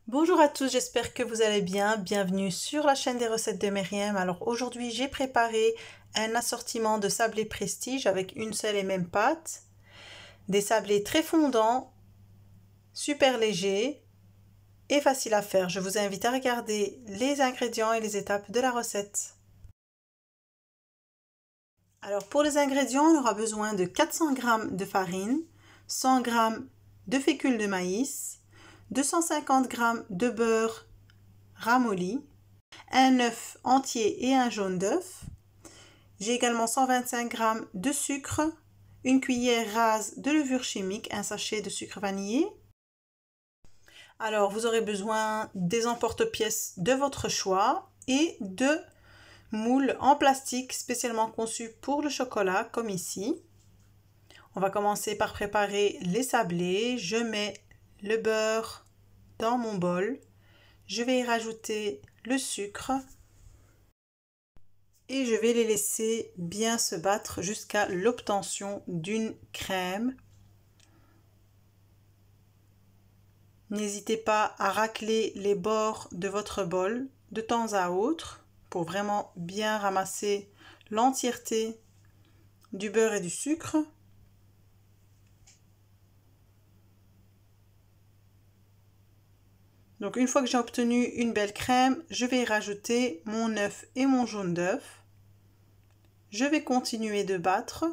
Bonjour à tous, j'espère que vous allez bien. Bienvenue sur la chaîne des recettes de Myriam. Alors aujourd'hui, j'ai préparé un assortiment de sablés prestige avec une seule et même pâte. Des sablés très fondants, super légers et faciles à faire. Je vous invite à regarder les ingrédients et les étapes de la recette. Alors pour les ingrédients, on aura besoin de 400 g de farine, 100 g de fécule de maïs, 250 g de beurre ramolli, un œuf entier et un jaune d'œuf. J'ai également 125 g de sucre, une cuillère rase de levure chimique, un sachet de sucre vanillé. Alors vous aurez besoin des emporte-pièces de votre choix et de moules en plastique spécialement conçus pour le chocolat comme ici. On va commencer par préparer les sablés. Je mets le beurre dans mon bol. Je vais y rajouter le sucre et je vais les laisser bien se battre jusqu'à l'obtention d'une crème. N'hésitez pas à racler les bords de votre bol de temps à autre pour vraiment bien ramasser l'entièreté du beurre et du sucre. Donc une fois que j'ai obtenu une belle crème, je vais y rajouter mon œuf et mon jaune d'œuf. Je vais continuer de battre.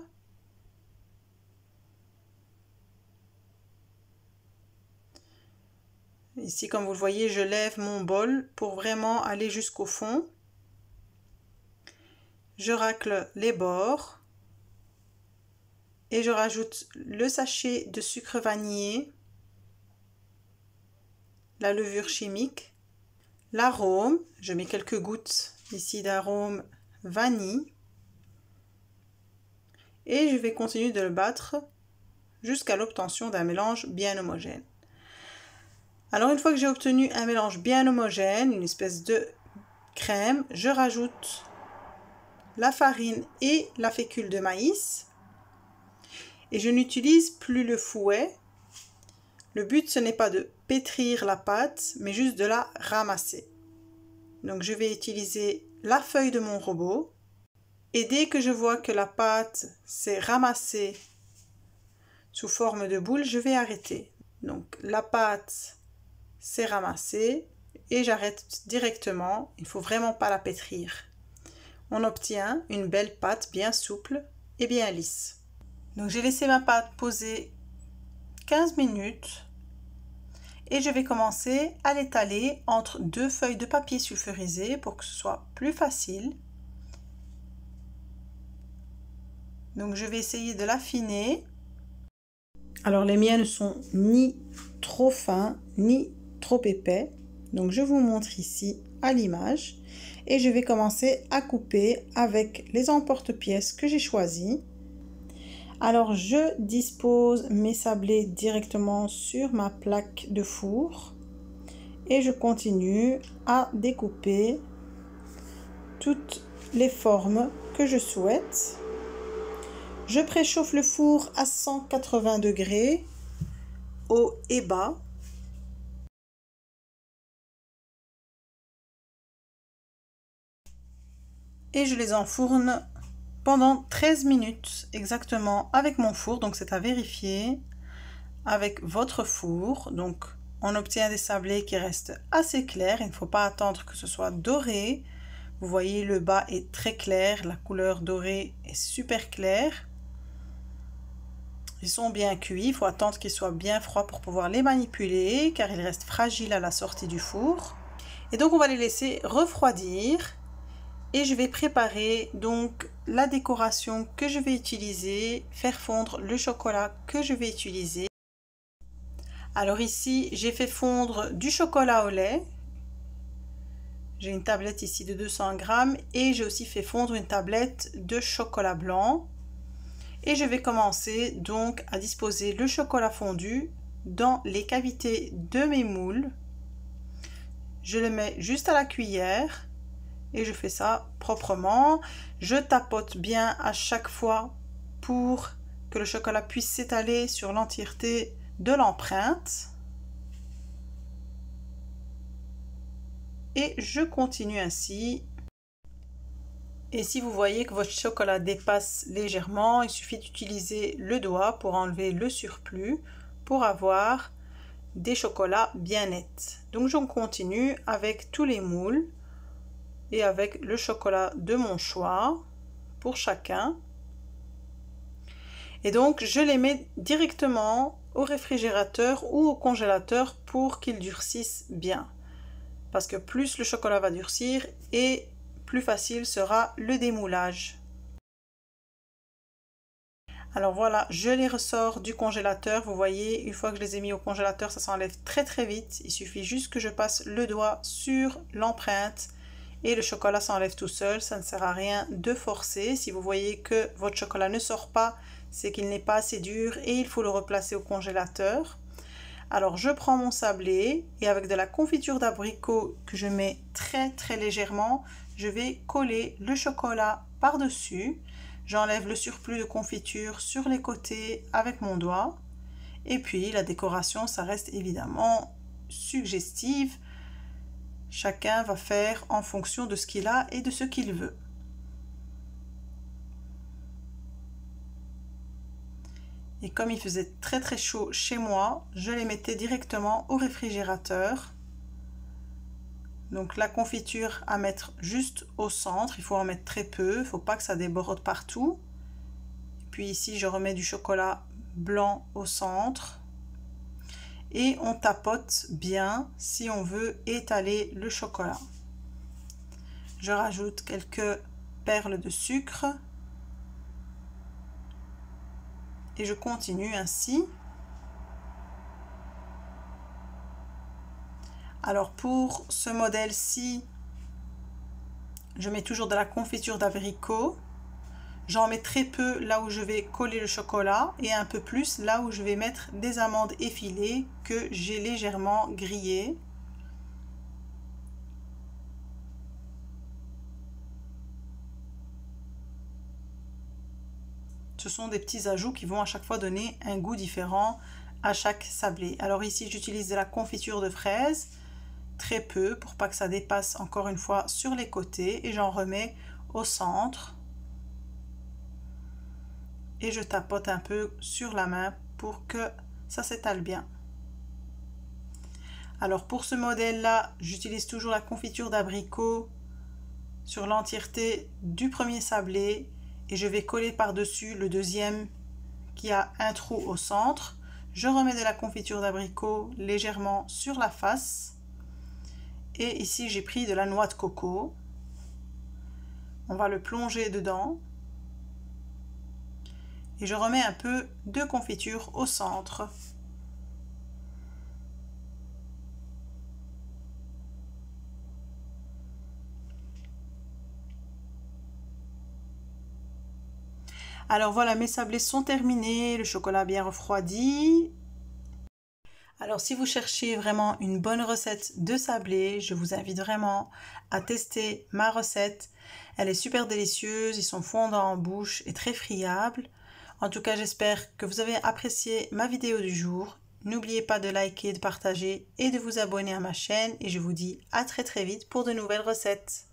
Ici, comme vous le voyez, je lève mon bol pour vraiment aller jusqu'au fond. Je racle les bords et je rajoute le sachet de sucre vanillé, la levure chimique, l'arôme. Je mets quelques gouttes ici d'arôme vanille et je vais continuer de le battre jusqu'à l'obtention d'un mélange bien homogène. Alors une fois que j'ai obtenu un mélange bien homogène, une espèce de crème, je rajoute la farine et la fécule de maïs et je n'utilise plus le fouet. Le but ce n'est pas de pétrir la pâte mais juste de la ramasser. Donc je vais utiliser la feuille de mon robot et dès que je vois que la pâte s'est ramassée sous forme de boule, je vais arrêter. Donc la pâte s'est ramassée et j'arrête directement. Il ne faut vraiment pas la pétrir. On obtient une belle pâte bien souple et bien lisse. Donc j'ai laissé ma pâte poser 15 minutes et je vais commencer à l'étaler entre deux feuilles de papier sulfurisé pour que ce soit plus facile. Donc je vais essayer de l'affiner. Alors les miens ne sont ni trop fins ni trop épais. Donc je vous montre ici à l'image et je vais commencer à couper avec les emporte-pièces que j'ai choisis. Alors je dispose mes sablés directement sur ma plaque de four et je continue à découper toutes les formes que je souhaite. Je préchauffe le four à 180 degrés, haut et bas. Et je les enfourne pendant 13 minutes exactement avec mon four. Donc c'est à vérifier avec votre four. Donc on obtient des sablés qui restent assez clairs. Il ne faut pas attendre que ce soit doré. Vous voyez, le bas est très clair. La couleur dorée est super claire. Ils sont bien cuits, il faut attendre qu'ils soient bien froids pour pouvoir les manipuler car ils restent fragiles à la sortie du four. Et donc on va les laisser refroidir et je vais préparer donc la décoration que je vais utiliser, faire fondre le chocolat que je vais utiliser. Alors ici j'ai fait fondre du chocolat au lait. J'ai une tablette ici de 200 g et j'ai aussi fait fondre une tablette de chocolat blanc. Et je vais commencer donc à disposer le chocolat fondu dans les cavités de mes moules. Je le mets juste à la cuillère et je fais ça proprement. Je tapote bien à chaque fois pour que le chocolat puisse s'étaler sur l'entièreté de l'empreinte. et je continue ainsi. Et si vous voyez que votre chocolat dépasse légèrement, il suffit d'utiliser le doigt pour enlever le surplus pour avoir des chocolats bien nets. Donc je continue avec tous les moules et avec le chocolat de mon choix pour chacun. Et donc je les mets directement au réfrigérateur ou au congélateur pour qu'ils durcissent bien. Parce que plus le chocolat va durcir et plus facile sera le démoulage. Alors voilà, je les ressors du congélateur. Vous voyez, une fois que je les ai mis au congélateur, ça s'enlève très très vite. Il suffit juste que je passe le doigt sur l'empreinte et le chocolat s'enlève tout seul. Ça ne sert à rien de forcer. Si vous voyez que votre chocolat ne sort pas, c'est qu'il n'est pas assez dur et il faut le replacer au congélateur. Alors je prends mon sablé et avec de la confiture d'abricot que je mets très très légèrement, je vais coller le chocolat par-dessus. J'enlève le surplus de confiture sur les côtés avec mon doigt. Et puis la décoration, ça reste évidemment suggestive. Chacun va faire en fonction de ce qu'il a et de ce qu'il veut. Et comme il faisait très très chaud chez moi, je les mettais directement au réfrigérateur. Donc la confiture à mettre juste au centre, il faut en mettre très peu, il ne faut pas que ça déborde partout. Puis ici je remets du chocolat blanc au centre. Et on tapote bien si on veut étaler le chocolat. Je rajoute quelques perles de sucre. Et je continue ainsi. Alors pour ce modèle-ci, je mets toujours de la confiture d'abricot. J'en mets très peu là où je vais coller le chocolat et un peu plus là où je vais mettre des amandes effilées que j'ai légèrement grillées. Ce sont des petits ajouts qui vont à chaque fois donner un goût différent à chaque sablé. Alors ici j'utilise de la confiture de fraises, très peu pour pas que ça dépasse encore une fois sur les côtés et j'en remets au centre. Et je tapote un peu sur la main pour que ça s'étale bien. Alors pour ce modèle là, j'utilise toujours la confiture d'abricot sur l'entièreté du premier sablé et je vais coller par-dessus le deuxième qui a un trou au centre. Je remets de la confiture d'abricot légèrement sur la face et ici j'ai pris de la noix de coco. On va le plonger dedans. Et je remets un peu de confiture au centre. Alors voilà, mes sablés sont terminés, le chocolat bien refroidi. Alors si vous cherchez vraiment une bonne recette de sablé, je vous invite vraiment à tester ma recette. Elle est super délicieuse, ils sont fondants en bouche et très friables. En tout cas, j'espère que vous avez apprécié ma vidéo du jour. N'oubliez pas de liker, de partager et de vous abonner à ma chaîne. Et je vous dis à très très vite pour de nouvelles recettes.